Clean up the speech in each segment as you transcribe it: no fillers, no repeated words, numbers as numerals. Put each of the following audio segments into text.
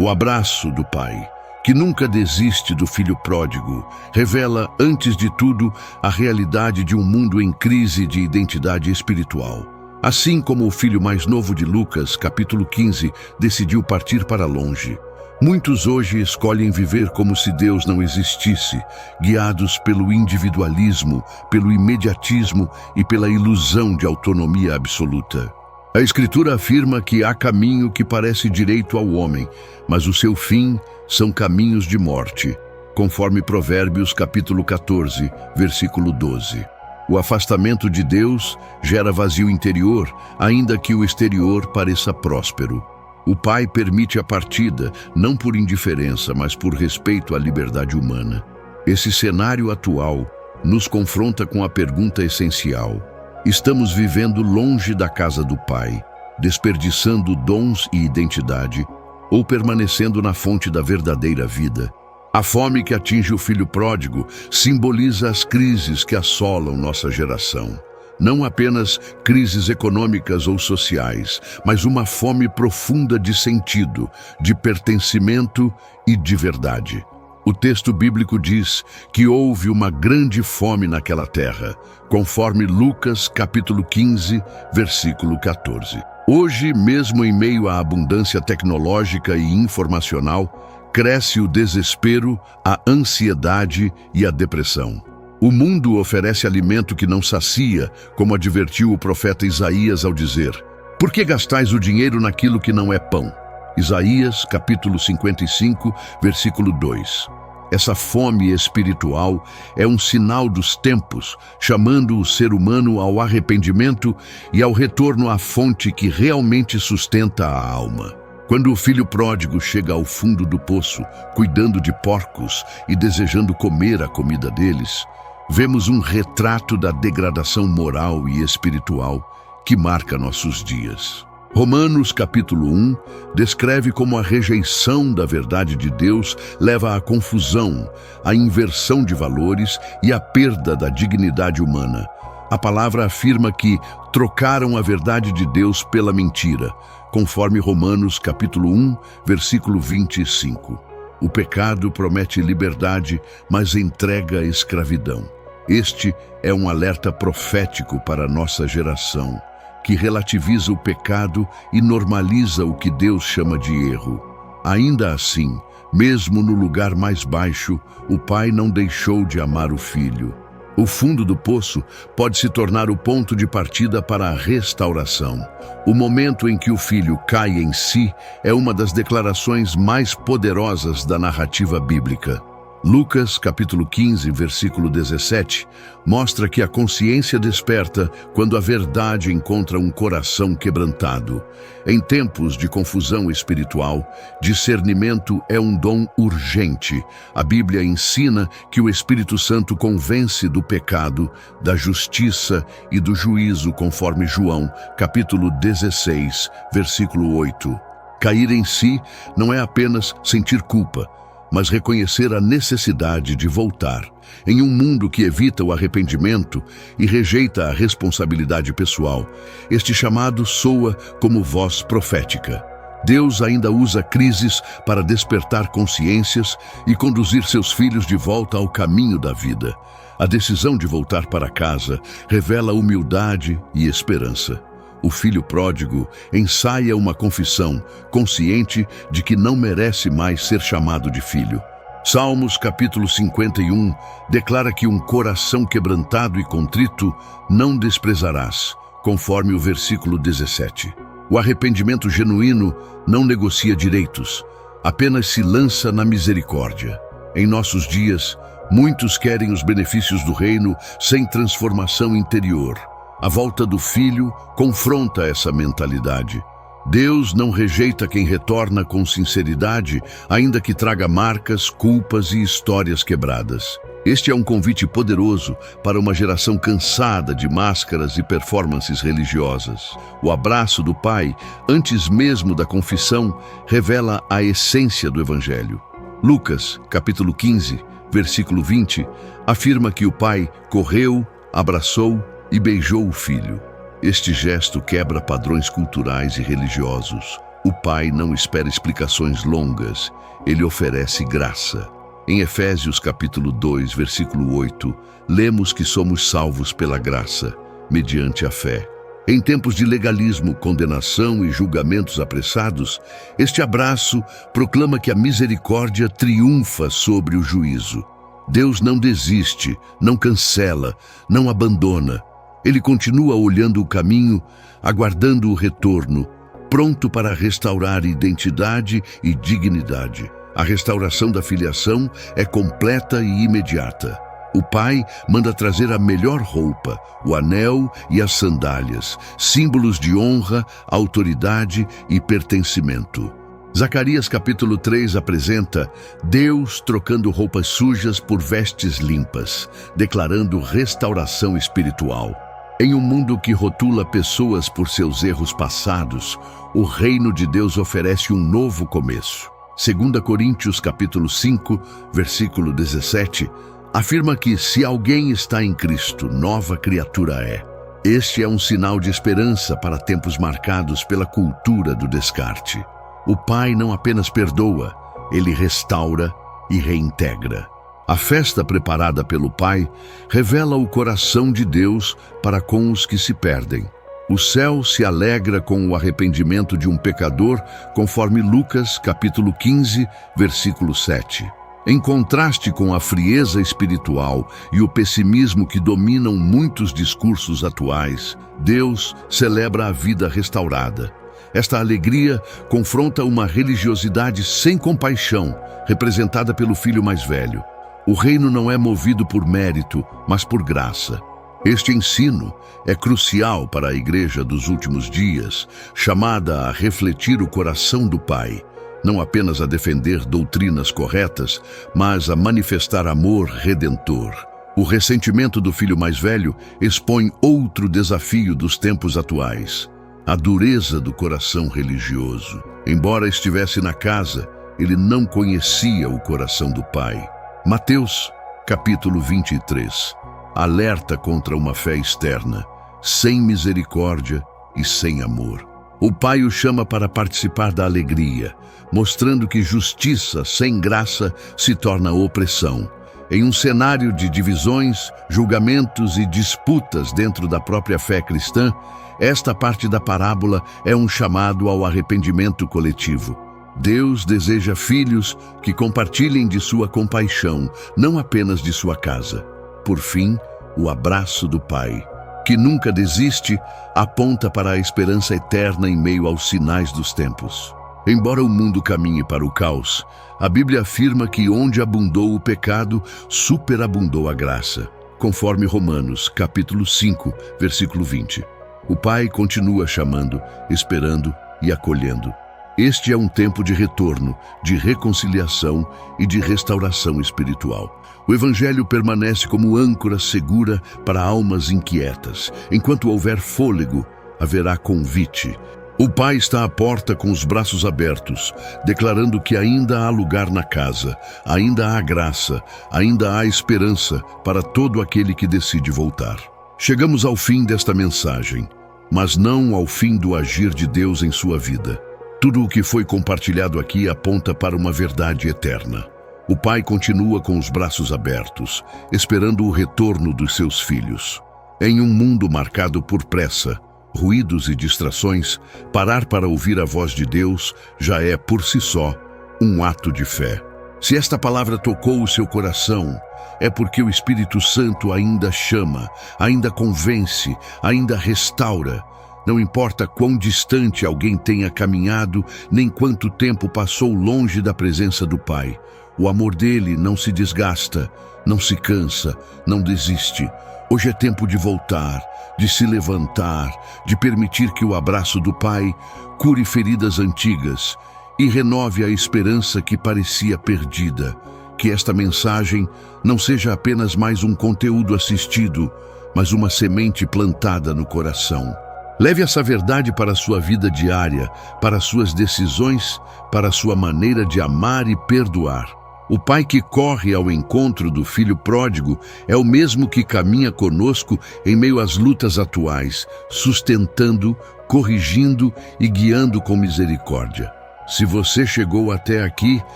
O abraço do pai, que nunca desiste do filho pródigo, revela, antes de tudo, a realidade de um mundo em crise de identidade espiritual. Assim como o filho mais novo de Lucas, capítulo 15, decidiu partir para longe, muitos hoje escolhem viver como se Deus não existisse, guiados pelo individualismo, pelo imediatismo e pela ilusão de autonomia absoluta. A Escritura afirma que há caminho que parece direito ao homem, mas o seu fim são caminhos de morte, conforme Provérbios capítulo 14, versículo 12. O afastamento de Deus gera vazio interior, ainda que o exterior pareça próspero. O Pai permite a partida, não por indiferença, mas por respeito à liberdade humana. Esse cenário atual nos confronta com a pergunta essencial: estamos vivendo longe da casa do Pai, desperdiçando dons e identidade, ou permanecendo na fonte da verdadeira vida? A fome que atinge o filho pródigo simboliza as crises que assolam nossa geração. Não apenas crises econômicas ou sociais, mas uma fome profunda de sentido, de pertencimento e de verdade. O texto bíblico diz que houve uma grande fome naquela terra, conforme Lucas capítulo 15, versículo 14. Hoje, mesmo em meio à abundância tecnológica e informacional, cresce o desespero, a ansiedade e a depressão. O mundo oferece alimento que não sacia, como advertiu o profeta Isaías ao dizer: "Por que gastais o dinheiro naquilo que não é pão?" Isaías, capítulo 55, versículo 2. Essa fome espiritual é um sinal dos tempos, chamando o ser humano ao arrependimento e ao retorno à fonte que realmente sustenta a alma. Quando o filho pródigo chega ao fundo do poço, cuidando de porcos e desejando comer a comida deles, vemos um retrato da degradação moral e espiritual que marca nossos dias. Romanos capítulo 1 descreve como a rejeição da verdade de Deus leva à confusão, à inversão de valores e à perda da dignidade humana. A palavra afirma que trocaram a verdade de Deus pela mentira, conforme Romanos capítulo 1, versículo 25. O pecado promete liberdade, mas entrega escravidão. Este é um alerta profético para a nossa geração, que relativiza o pecado e normaliza o que Deus chama de erro. Ainda assim, mesmo no lugar mais baixo, o pai não deixou de amar o filho. O fundo do poço pode se tornar o ponto de partida para a restauração. O momento em que o filho cai em si é uma das declarações mais poderosas da narrativa bíblica. Lucas, capítulo 15, versículo 17, mostra que a consciência desperta quando a verdade encontra um coração quebrantado. Em tempos de confusão espiritual, discernimento é um dom urgente. A Bíblia ensina que o Espírito Santo convence do pecado, da justiça e do juízo, conforme João, capítulo 16, versículo 8. Cair em si não é apenas sentir culpa, mas reconhecer a necessidade de voltar. Em um mundo que evita o arrependimento e rejeita a responsabilidade pessoal, este chamado soa como voz profética. Deus ainda usa crises para despertar consciências e conduzir seus filhos de volta ao caminho da vida. A decisão de voltar para casa revela humildade e esperança. O filho pródigo ensaia uma confissão, consciente de que não merece mais ser chamado de filho. Salmos capítulo 51 declara que um coração quebrantado e contrito não desprezarás, conforme o versículo 17. O arrependimento genuíno não negocia direitos, apenas se lança na misericórdia. Em nossos dias, muitos querem os benefícios do reino sem transformação interior. A volta do filho confronta essa mentalidade. Deus não rejeita quem retorna com sinceridade, ainda que traga marcas, culpas e histórias quebradas. Este é um convite poderoso para uma geração cansada de máscaras e performances religiosas. O abraço do Pai, antes mesmo da confissão, revela a essência do Evangelho. Lucas, capítulo 15, versículo 20, afirma que o Pai correu, abraçou e beijou o filho. Este gesto quebra padrões culturais e religiosos. O Pai não espera explicações longas, Ele oferece graça. Em Efésios capítulo 2, versículo 8, lemos que somos salvos pela graça, mediante a fé. Em tempos de legalismo, condenação e julgamentos apressados, este abraço proclama que a misericórdia triunfa sobre o juízo. Deus não desiste, não cancela, não abandona. Ele continua olhando o caminho, aguardando o retorno, pronto para restaurar identidade e dignidade. A restauração da filiação é completa e imediata. O Pai manda trazer a melhor roupa, o anel e as sandálias, símbolos de honra, autoridade e pertencimento. Zacarias capítulo 3 apresenta Deus trocando roupas sujas por vestes limpas, declarando restauração espiritual. Em um mundo que rotula pessoas por seus erros passados, o reino de Deus oferece um novo começo. 2 Coríntios capítulo 5, versículo 17, afirma que se alguém está em Cristo, nova criatura é. Este é um sinal de esperança para tempos marcados pela cultura do descarte. O Pai não apenas perdoa, Ele restaura e reintegra. A festa preparada pelo Pai revela o coração de Deus para com os que se perdem. O céu se alegra com o arrependimento de um pecador, conforme Lucas, capítulo 15, versículo 7. Em contraste com a frieza espiritual e o pessimismo que dominam muitos discursos atuais, Deus celebra a vida restaurada. Esta alegria confronta uma religiosidade sem compaixão, representada pelo filho mais velho. O reino não é movido por mérito, mas por graça. Este ensino é crucial para a igreja dos últimos dias, chamada a refletir o coração do Pai, não apenas a defender doutrinas corretas, mas a manifestar amor redentor. O ressentimento do filho mais velho expõe outro desafio dos tempos atuais: a dureza do coração religioso. Embora estivesse na casa, ele não conhecia o coração do Pai. Mateus, capítulo 23, alerta contra uma fé externa, sem misericórdia e sem amor. O Pai o chama para participar da alegria, mostrando que justiça sem graça se torna opressão. Em um cenário de divisões, julgamentos e disputas dentro da própria fé cristã, esta parte da parábola é um chamado ao arrependimento coletivo. Deus deseja filhos que compartilhem de sua compaixão, não apenas de sua casa. Por fim, o abraço do Pai, que nunca desiste, aponta para a esperança eterna em meio aos sinais dos tempos. Embora o mundo caminhe para o caos, a Bíblia afirma que onde abundou o pecado, superabundou a graça, conforme Romanos, capítulo 5, versículo 20. O Pai continua chamando, esperando e acolhendo. Este é um tempo de retorno, de reconciliação e de restauração espiritual. O Evangelho permanece como âncora segura para almas inquietas. Enquanto houver fôlego, haverá convite. O Pai está à porta com os braços abertos, declarando que ainda há lugar na casa, ainda há graça, ainda há esperança para todo aquele que decide voltar. Chegamos ao fim desta mensagem, mas não ao fim do agir de Deus em sua vida. Tudo o que foi compartilhado aqui aponta para uma verdade eterna. O Pai continua com os braços abertos, esperando o retorno dos seus filhos. Em um mundo marcado por pressa, ruídos e distrações, parar para ouvir a voz de Deus já é, por si só, um ato de fé. Se esta palavra tocou o seu coração, é porque o Espírito Santo ainda chama, ainda convence, ainda restaura. Não importa quão distante alguém tenha caminhado, nem quanto tempo passou longe da presença do Pai. O amor dele não se desgasta, não se cansa, não desiste. Hoje é tempo de voltar, de se levantar, de permitir que o abraço do Pai cure feridas antigas e renove a esperança que parecia perdida. Que esta mensagem não seja apenas mais um conteúdo assistido, mas uma semente plantada no coração. Leve essa verdade para a sua vida diária, para suas decisões, para a sua maneira de amar e perdoar. O Pai que corre ao encontro do filho pródigo é o mesmo que caminha conosco em meio às lutas atuais, sustentando, corrigindo e guiando com misericórdia. Se você chegou até aqui,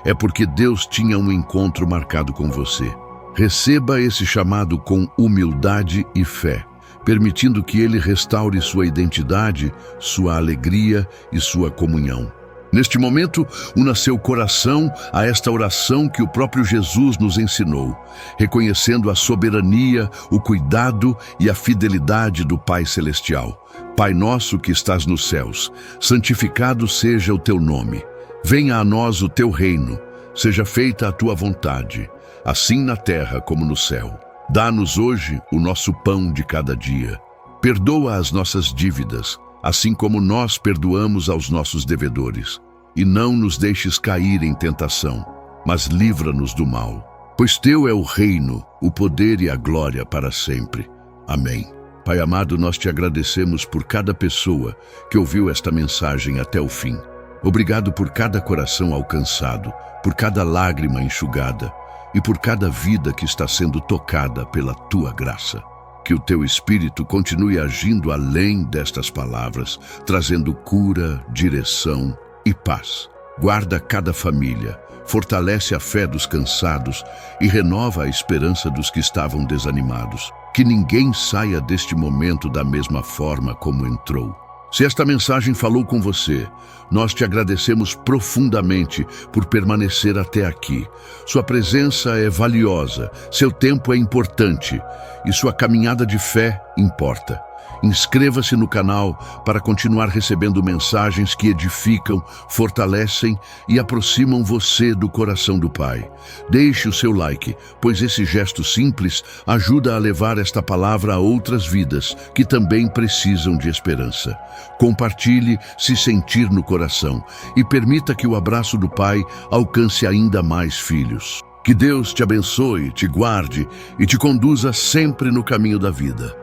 é porque Deus tinha um encontro marcado com você. Receba esse chamado com humildade e fé, permitindo que Ele restaure sua identidade, sua alegria e sua comunhão. Neste momento, una seu coração a esta oração que o próprio Jesus nos ensinou, reconhecendo a soberania, o cuidado e a fidelidade do Pai Celestial. Pai nosso que estás nos céus, santificado seja o teu nome. Venha a nós o teu reino, seja feita a tua vontade, assim na terra como no céu. Dá-nos hoje o nosso pão de cada dia. Perdoa as nossas dívidas, assim como nós perdoamos aos nossos devedores. E não nos deixes cair em tentação, mas livra-nos do mal. Pois teu é o reino, o poder e a glória para sempre. Amém. Pai amado, nós te agradecemos por cada pessoa que ouviu esta mensagem até o fim. Obrigado por cada coração alcançado, por cada lágrima enxugada e por cada vida que está sendo tocada pela tua graça. Que o teu Espírito continue agindo além destas palavras, trazendo cura, direção e paz. Guarda cada família, fortalece a fé dos cansados e renova a esperança dos que estavam desanimados. Que ninguém saia deste momento da mesma forma como entrou. Se esta mensagem falou com você, nós te agradecemos profundamente por permanecer até aqui. Sua presença é valiosa, seu tempo é importante e sua caminhada de fé importa. Inscreva-se no canal para continuar recebendo mensagens que edificam, fortalecem e aproximam você do coração do Pai. Deixe o seu like, pois esse gesto simples ajuda a levar esta palavra a outras vidas que também precisam de esperança. Compartilhe se sentir no coração e permita que o abraço do Pai alcance ainda mais filhos. Que Deus te abençoe, te guarde e te conduza sempre no caminho da vida.